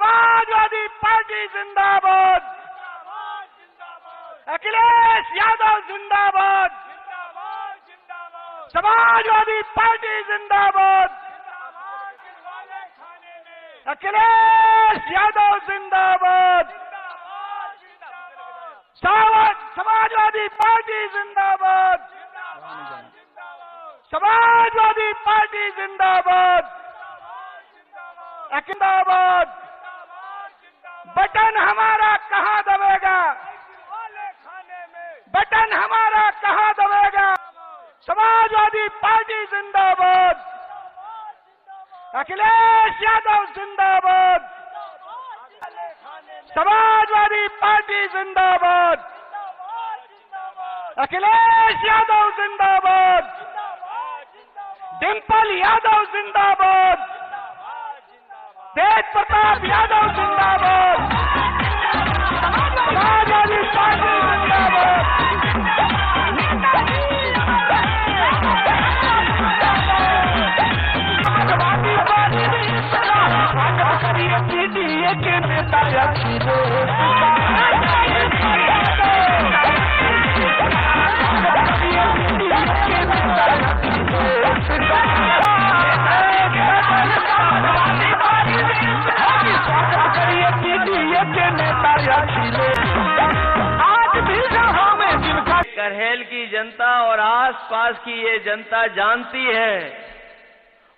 Samajwadi party जिंदाबाद, अखिलेश यादव जिंदाबाद, Samajwadi party जिंदाबाद, अखिलेश यादव जिंदाबाद, समाजवादी पार्टी जिंदाबाद, समाजवादी पार्टी जिंदाबाद, जिंदाबाद। बटन हमारा कहां दबेगा, बटन हमारा कहां दबेगा। समाजवादी पार्टी जिंदाबाद, अखिलेश यादव जिंदाबाद, समाजवादी पार्टी जिंदाबाद, अखिलेश यादव जिंदाबाद, डिंपल यादव जिंदाबाद, तेज प्रताप यादव जिंदाबाद, समाजवादी पार्टी जिंदाबाद। के नेता करहेल की जनता और आसपास की ये जनता जानती है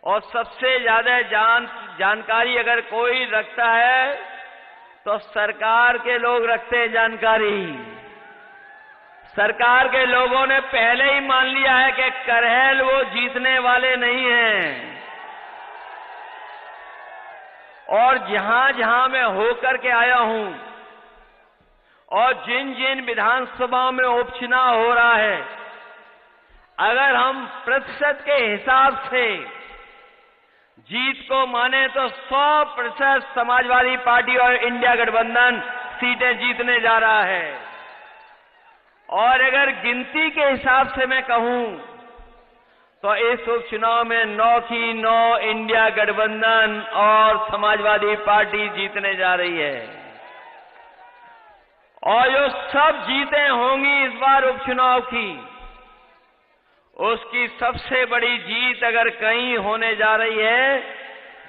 और सबसे ज्यादा जानकारी अगर कोई रखता है तो सरकार के लोग रखते हैं जानकारी। सरकार के लोगों ने पहले ही मान लिया है कि करहेल वो जीतने वाले नहीं हैं और जहां जहां मैं होकर के आया हूं और जिन जिन विधानसभाओं में उपचुनाव हो रहा है, अगर हम प्रतिशत के हिसाब से जीत को माने तो 100% समाजवादी पार्टी और इंडिया गठबंधन सीटें जीतने जा रहा है। और अगर गिनती के हिसाब से मैं कहूं तो इस उपचुनाव में 9 की 9 इंडिया गठबंधन और समाजवादी पार्टी जीतने जा रही है। और जो सब जीतें होंगी इस बार उपचुनाव की, उसकी सबसे बड़ी जीत अगर कहीं होने जा रही है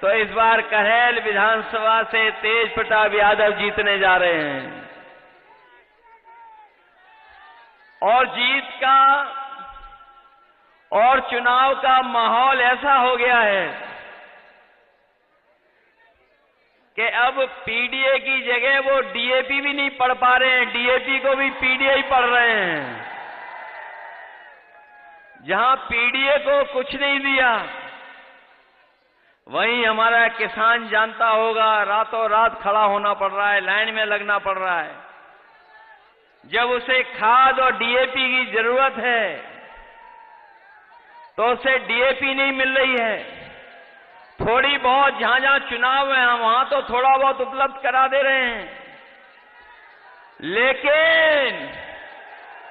तो इस बार करहेल विधानसभा से तेज प्रताप यादव जीतने जा रहे हैं। और जीत का और चुनाव का माहौल ऐसा हो गया है कि अब पीडीए की जगह वो डीएपी भी नहीं पढ़ पा रहे हैं, डीएपी को भी पीडीए ही पढ़ रहे हैं। जहां पीडीए को कुछ नहीं दिया, वहीं हमारा किसान जानता होगा रातों रात खड़ा होना पड़ रहा है, लाइन में लगना पड़ रहा है। जब उसे खाद और डीएपी की जरूरत है तो उसे डीएपी नहीं मिल रही है। थोड़ी बहुत जहां जहां चुनाव है वहां तो थोड़ा बहुत उपलब्ध करा दे रहे हैं, लेकिन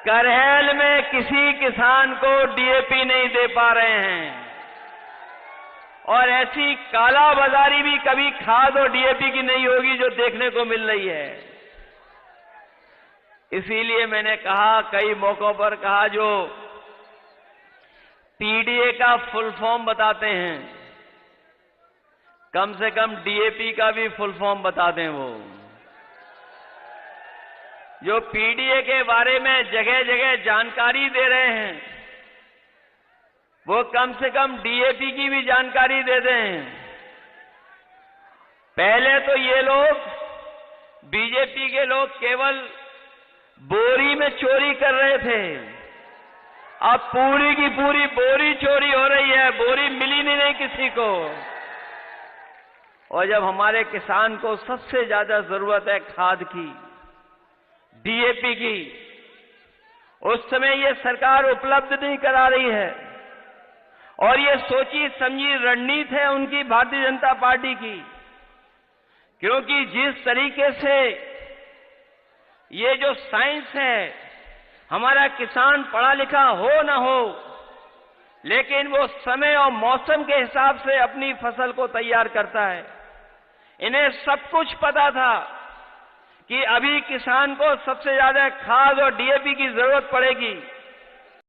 करहेल में किसी किसान को डीएपी नहीं दे पा रहे हैं। और ऐसी कालाबाजारी भी कभी खाद और डीएपी की नहीं होगी जो देखने को मिल रही है। इसीलिए मैंने कहा, कई मौकों पर कहा, जो पीडीए का फुल फॉर्म बताते हैं कम से कम डीएपी का भी फुल फॉर्म बता दें। वो जो पीडीए के बारे में जगह जगह जानकारी दे रहे हैं वो कम से कम डीएपी की भी जानकारी दे दें। पहले तो ये लोग बीजेपी के लोग केवल बोरी में चोरी कर रहे थे, अब पूरी की पूरी बोरी चोरी हो रही है, बोरी मिली नहीं किसी को। और जब हमारे किसान को सबसे ज्यादा जरूरत है खाद की, डीएपी की, उस समय ये सरकार उपलब्ध नहीं करा रही है। और ये सोची समझी रणनीति है उनकी भारतीय जनता पार्टी की, क्योंकि जिस तरीके से ये जो साइंस है, हमारा किसान पढ़ा लिखा हो ना हो, लेकिन वो समय और मौसम के हिसाब से अपनी फसल को तैयार करता है। इन्हें सब कुछ पता था कि अभी किसान को सबसे ज्यादा खाद और डीएपी की जरूरत पड़ेगी।